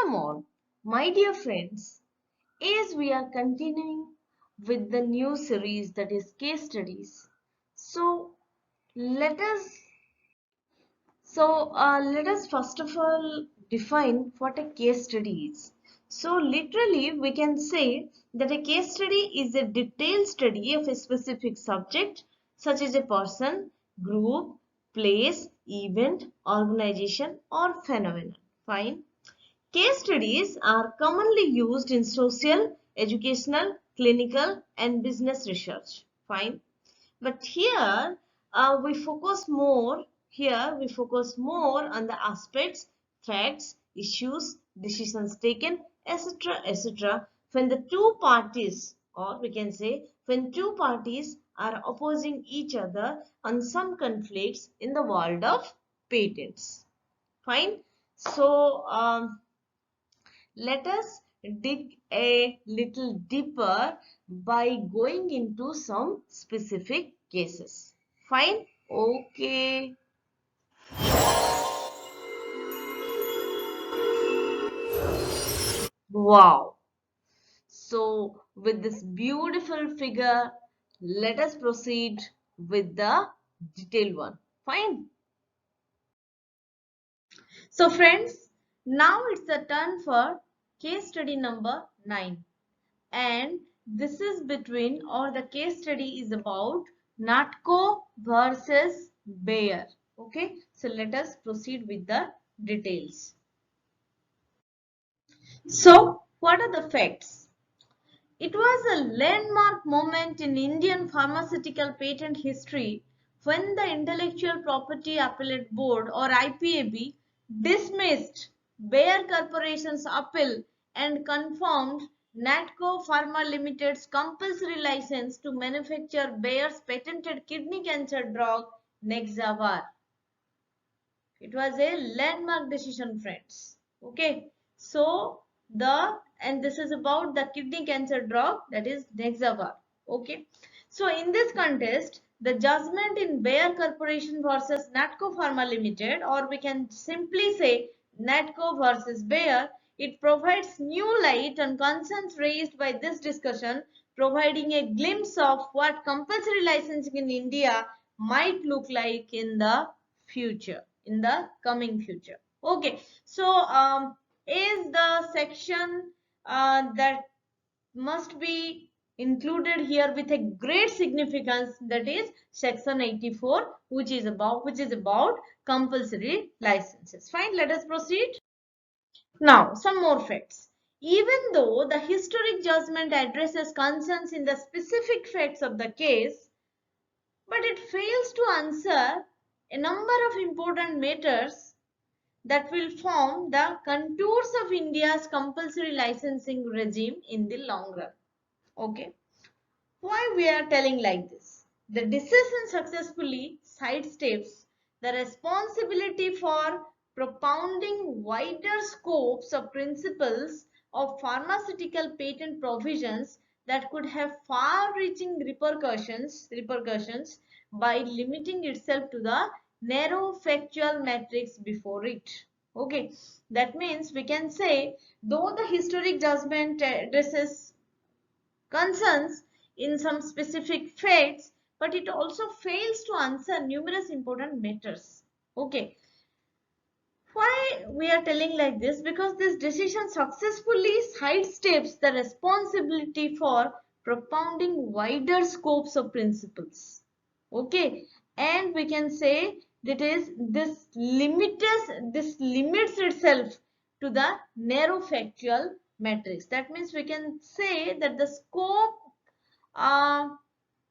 Come on, my dear friends, as we are continuing with the new series that is case studies. So let us let us first of all define what a case study is. So literally we can say that a case study is a detailed study of a specific subject such as a person, group, place, event, organization or phenomenon. Fine. Case studies are commonly used in social, educational, clinical and business research. Fine. But we focus more on the aspects, facts, issues, decisions taken, etc. etc. when the two parties, or we can say when two parties are opposing each other on some conflicts in the world of patents. Fine. So let us dig a little deeper by going into some specific cases. Fine? Okay. Wow. So, with this beautiful figure, let us proceed with the detailed one. Fine? So, friends, now it's the turn for case study number 9. And this is between, or the case study is about Natco versus Bayer. Okay, so let us proceed with the details. So, what are the facts? It was a landmark moment in Indian pharmaceutical patent history when the Intellectual Property Appellate Board or IPAB dismissed Bayer Corporation's appeal and confirmed Natco Pharma Limited's compulsory license to manufacture Bayer's patented kidney cancer drug Nexavar. It was a landmark decision, friends. Okay, so this is about the kidney cancer drug, that is Nexavar. Okay, so in this contest, the judgment in Bayer Corporation versus Natco Pharma Limited, or we can simply say Natco versus Bayer, it provides new light on concerns raised by this discussion, providing a glimpse of what compulsory licensing in India might look like in the future, in the coming future. Okay, so is the section that must be included here with a great significance, that is section 84, which is about compulsory licenses. Fine, let us proceed. Now some more facts. Even though the historic judgment addresses concerns in the specific facts of the case, but it fails to answer a number of important matters that will form the contours of India's compulsory licensing regime in the long run. Okay. Why we are telling like this? The decision successfully sidesteps the responsibility for propounding wider scopes of principles of pharmaceutical patent provisions that could have far-reaching repercussions by limiting itself to the narrow factual matrix before it. Okay, that means we can say though the historic judgment addresses concerns in some specific facts, but it also fails to answer numerous important matters. Okay, why we are telling like this? Because this decision successfully sidesteps the responsibility for propounding wider scopes of principles. Okay, and we can say that is this limits itself to the narrow factual matrix. That means we can say that uh,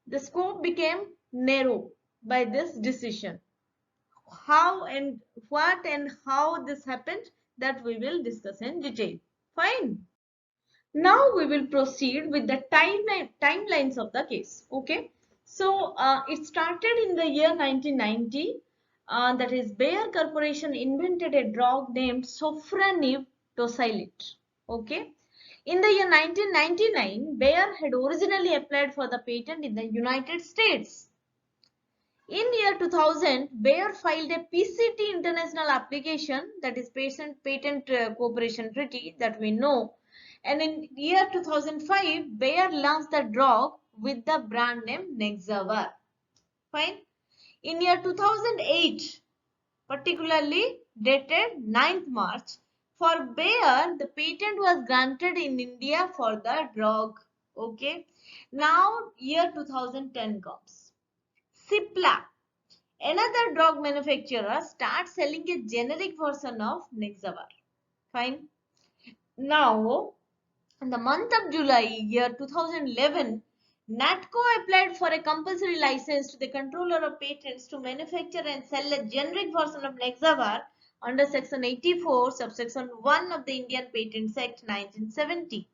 the scope became narrow by this decision. How and what and how this happened, that we will discuss in detail. Fine. Now we will proceed with the timelines of the case. Okay. So it started in the year 1990. That is, Bayer Corporation invented a drug named sofranib tosylate. Okay. In the year 1999, Bayer had originally applied for the patent in the United States. In year 2000, Bayer filed a PCT international application, that is Patent Cooperation Treaty, that we know. And in year 2005, Bayer launched the drug with the brand name Nexavar. Fine. In year 2008, particularly dated 9th March, for Bayer, the patent was granted in India for the drug. Okay. Now, year 2010 comes. Cipla, another drug manufacturer, starts selling a generic version of Nexavar. Fine. Now, in the month of July, year 2011, Natco applied for a compulsory license to the controller of patents to manufacture and sell a generic version of Nexavar under section 84, subsection 1 of the Indian Patents Act 1970,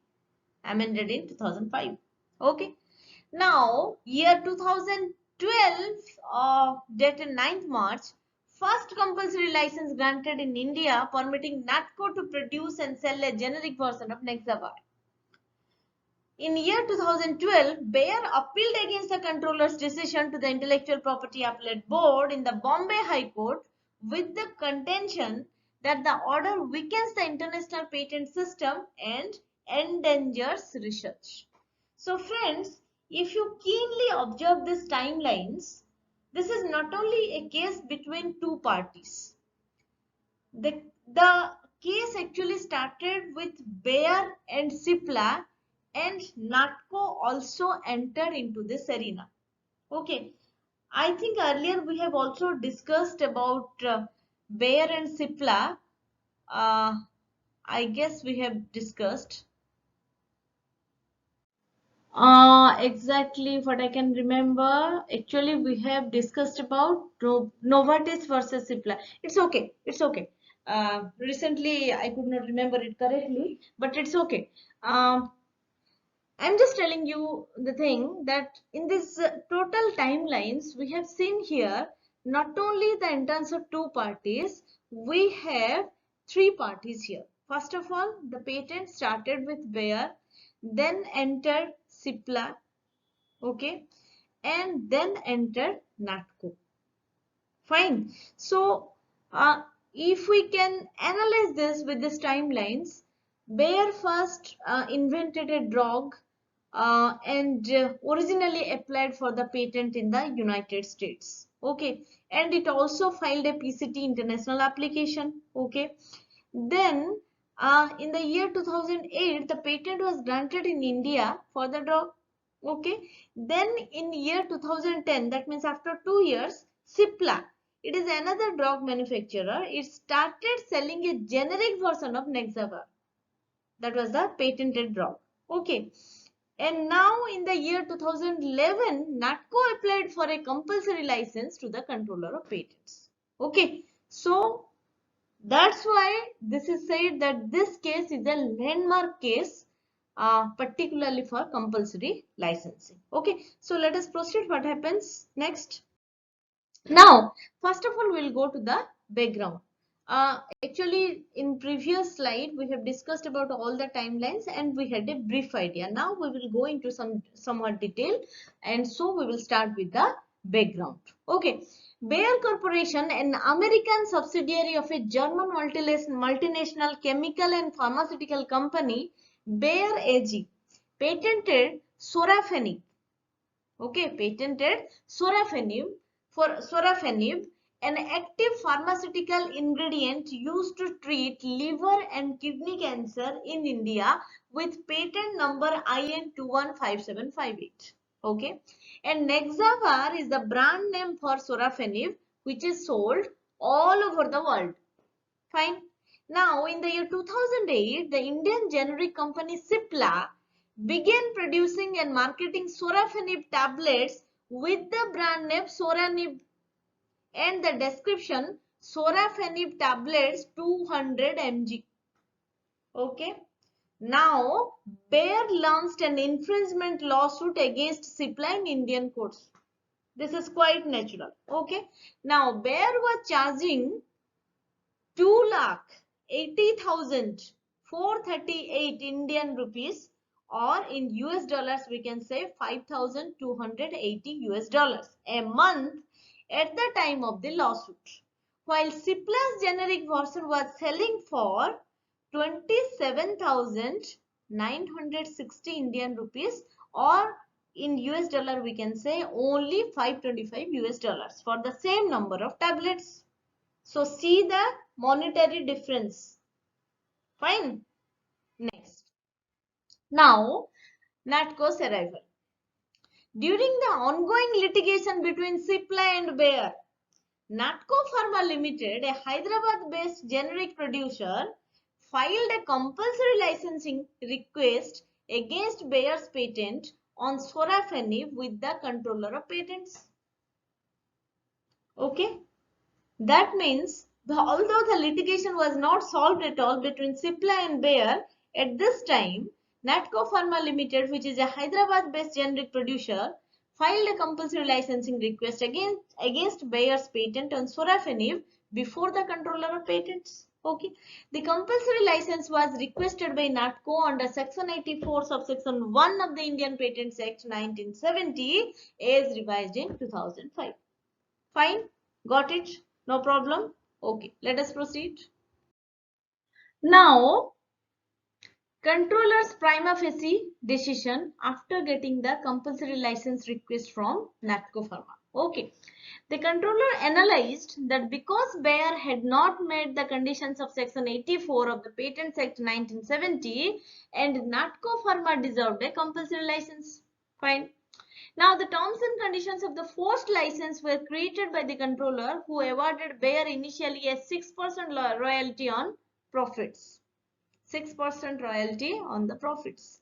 amended in 2005. Okay. Now, year 2012, dated 9th March, first compulsory license granted in India permitting Natco to produce and sell a generic version of Nexavar. In year 2012, Bayer appealed against the controller's decision to the Intellectual Property Appellate Board in the Bombay High Court with the contention that the order weakens the international patent system and endangers research. So friends, if you keenly observe these timelines, this is not only a case between two parties. The case actually started with Bayer and Cipla, and Natco also entered into this arena. Okay, I think earlier we have also discussed about Bayer and Cipla. I guess we have discussed. Exactly what I can remember. Actually, we have discussed about Novartis versus Cipla. It's okay. It's okay. Recently, I could not remember it correctly, but it's okay. I'm just telling you the thing that in this total timelines, we have seen here not only the entrance of two parties, we have three parties here. First of all, the patent started with Bayer, then entered Cipla, okay, and then entered Natco. Fine. So, if we can analyze this with these timelines, Bayer first invented a drug and originally applied for the patent in the United States. Okay, and it also filed a PCT international application. Okay, then in the year 2008, the patent was granted in India for the drug. Okay, then in year 2010, that means after 2 years, Cipla, it is another drug manufacturer, it started selling a generic version of Nexavar. That was the patented drug. Okay. And now in the year 2011, Natco applied for a compulsory license to the controller of patents. Okay. So that's why this is said that this case is a landmark case, particularly for compulsory licensing. Okay. So let us proceed. What happens next? Now, first of all, we'll go to the background. Actually, in previous slide, we have discussed about all the timelines and we had a brief idea. Now, we will go into somewhat detail, and so we will start with the background. Okay, Bayer Corporation, an American subsidiary of a German multinational chemical and pharmaceutical company, Bayer AG, patented sorafenib. Okay, patented sorafenib for sorafenib, an active pharmaceutical ingredient used to treat liver and kidney cancer in India, with patent number IN215758. Okay, and Nexavar is the brand name for sorafenib, which is sold all over the world. Fine. Now, in the year 2008, the Indian generic company Cipla began producing and marketing sorafenib tablets with the brand name Soranib and the description sorafenib tablets 200 mg. Okay. Now, Bayer launched an infringement lawsuit against Cipla in Indian courts. This is quite natural. Okay. Now, Bayer was charging 2,80,438 Indian rupees, or in US dollars we can say 5,280 US dollars a month, at the time of the lawsuit, while Cipla's generic version was selling for 27,960 Indian rupees, or in US dollar we can say only 525 US dollars for the same number of tablets. So see the monetary difference. Fine. Next. Now, Natco's arrival. During the ongoing litigation between Cipla and Bayer, Natco Pharma Limited, a Hyderabad-based generic producer, filed a compulsory licensing request against Bayer's patent on sorafenib with the controller of patents. Okay, that means although the litigation was not solved at all between Cipla and Bayer, at this time, Natco Pharma Limited, which is a Hyderabad-based generic producer, filed a compulsory licensing request against Bayer's patent on sorafenib before the controller of patents. Okay, the compulsory license was requested by Natco under Section 84 subsection 1 of the Indian Patents Act 1970 as revised in 2005. Fine, got it? No problem. Okay, let us proceed. Now, controller's prima facie decision after getting the compulsory license request from Natco Pharma. Okay, the controller analyzed that because Bayer had not met the conditions of Section 84 of the Patents Act 1970 and Natco Pharma deserved a compulsory license. Fine. Now, the terms and conditions of the forced license were created by the controller, who awarded Bayer initially a 6% royalty on profits. 6% royalty on the profits.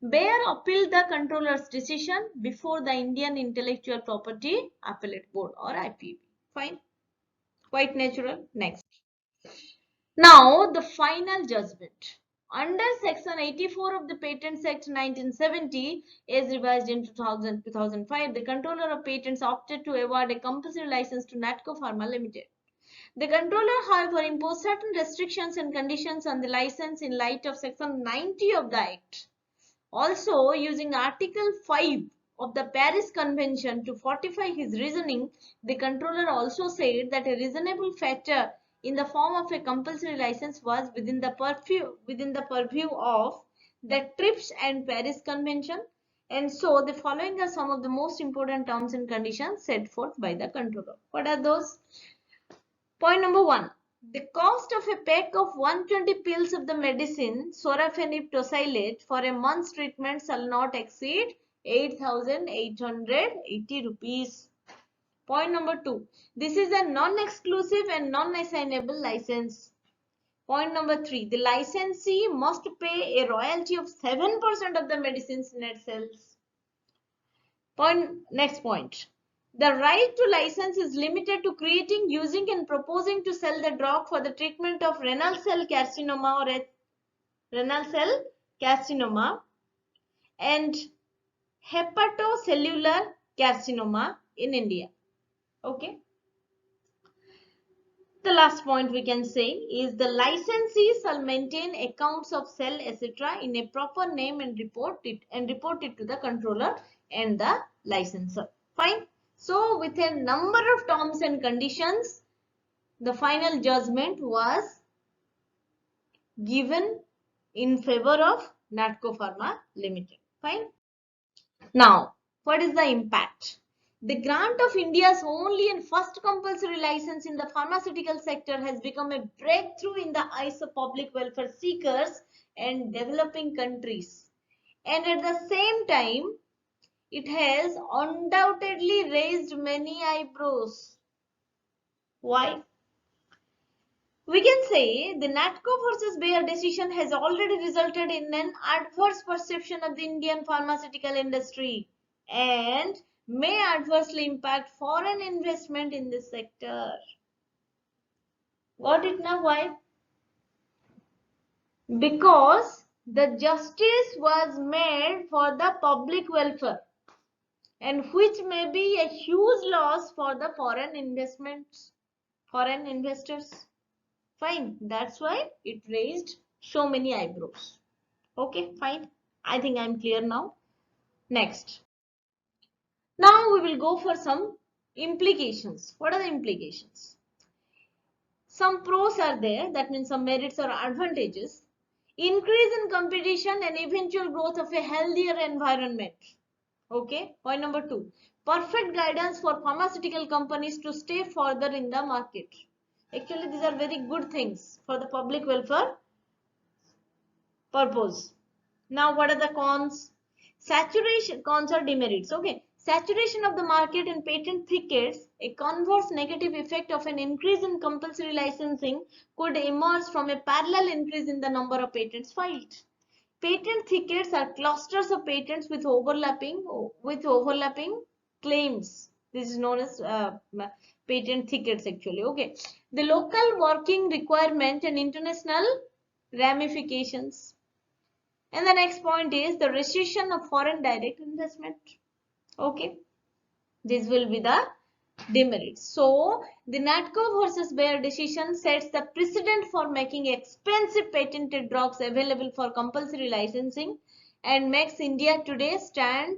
Bayer appealed the controller's decision before the Indian Intellectual Property Appellate Board, or IPB. Fine. Quite natural. Next. Now, the final judgment. Under Section 84 of the Patents Act 1970, as revised in 2005, the controller of patents opted to award a compulsory license to Natco Pharma Limited. The controller, however, imposed certain restrictions and conditions on the license in light of Section 90 of the Act. Also, using Article 5 of the Paris Convention to fortify his reasoning, the controller also said that a reasonable factor in the form of a compulsory license was within the purview of the TRIPS and Paris Convention. And so the following are some of the most important terms and conditions set forth by the controller. What are those? Point number 1. The cost of a pack of 120 pills of the medicine sorafenib tosylate for a month's treatment shall not exceed 8,880 rupees. Point number 2. This is a non-exclusive and non-assignable license. Point number 3. The licensee must pay a royalty of 7% of the medicine's net sales. Next point. The right to license is limited to creating, using and proposing to sell the drug for the treatment of renal cell carcinoma and hepatocellular carcinoma in India. Okay. The last point we can say is the licensee shall maintain accounts of cell etc. in a proper name and report it to the controller and the licensor. Fine. So, with a number of terms and conditions, the final judgment was given in favor of Natco Pharma Limited. Fine. Now, what is the impact? The grant of India's only and first compulsory license in the pharmaceutical sector has become a breakthrough in the eyes of public welfare seekers and developing countries. And at the same time, it has undoubtedly raised many eyebrows. Why? We can say the Natco vs Bayer decision has already resulted in an adverse perception of the Indian pharmaceutical industry and may adversely impact foreign investment in this sector. Got it now? Why? Because the justice was made for the public welfare, and which may be a huge loss for the foreign investors. Fine, that's why it raised so many eyebrows. Okay, fine. I think I'm clear now. Next. Now we will go for some Implications. What are the implications? Some pros are there, that means some merits or advantages. Increase in competition and eventual growth of a healthier environment. Okay, point number 2. Perfect guidance for pharmaceutical companies to stay further in the market. Actually, these are very good things for the public welfare purpose. Now, what are the cons? Saturation, cons or demerits. Okay, saturation of the market and patent thickets, a converse negative effect of an increase in compulsory licensing could emerge from a parallel increase in the number of patents filed. Patent thickets are clusters of patents with overlapping claims. This is known as patent thickets actually. Okay, the local working requirement and international ramifications. And the next point is the recession of foreign direct investment. Okay, this will be the demerits. So, the Natco versus Bayer decision sets the precedent for making expensive patented drugs available for compulsory licensing and makes India today stand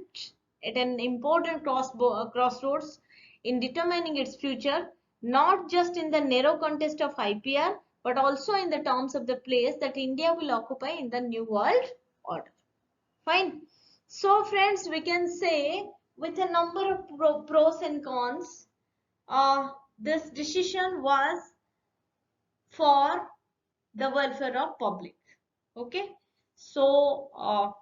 at an important crossroads in determining its future, not just in the narrow context of IPR, but also in the terms of the place that India will occupy in the new world order. Fine. So friends, we can say with a number of pros and cons, this decision was for the welfare of public. Okay. So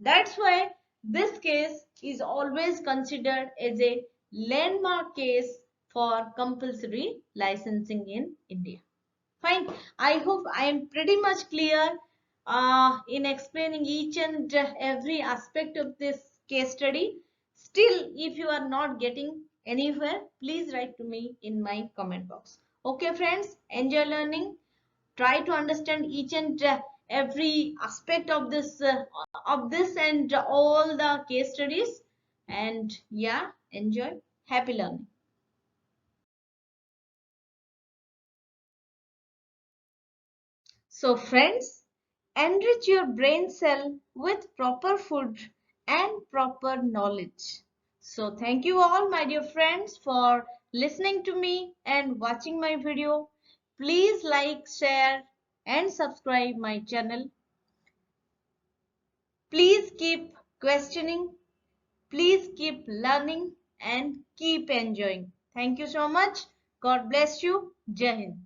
that's why this case is always considered as a landmark case for compulsory licensing in India. Fine. I hope I am pretty much clear in explaining each and every aspect of this case study. Still, if you are not getting anywhere, please write to me in my comment box. Okay, friends, enjoy learning. Try to understand each and every aspect of this and all the case studies. And yeah, enjoy. Happy learning. So friends, enrich your brain cell with proper food and proper knowledge. So thank you all my dear friends for listening to me and watching my video. Please like, share and subscribe my channel. Please keep questioning. Please keep learning and keep enjoying. Thank you so much. God bless you. Jai Hind.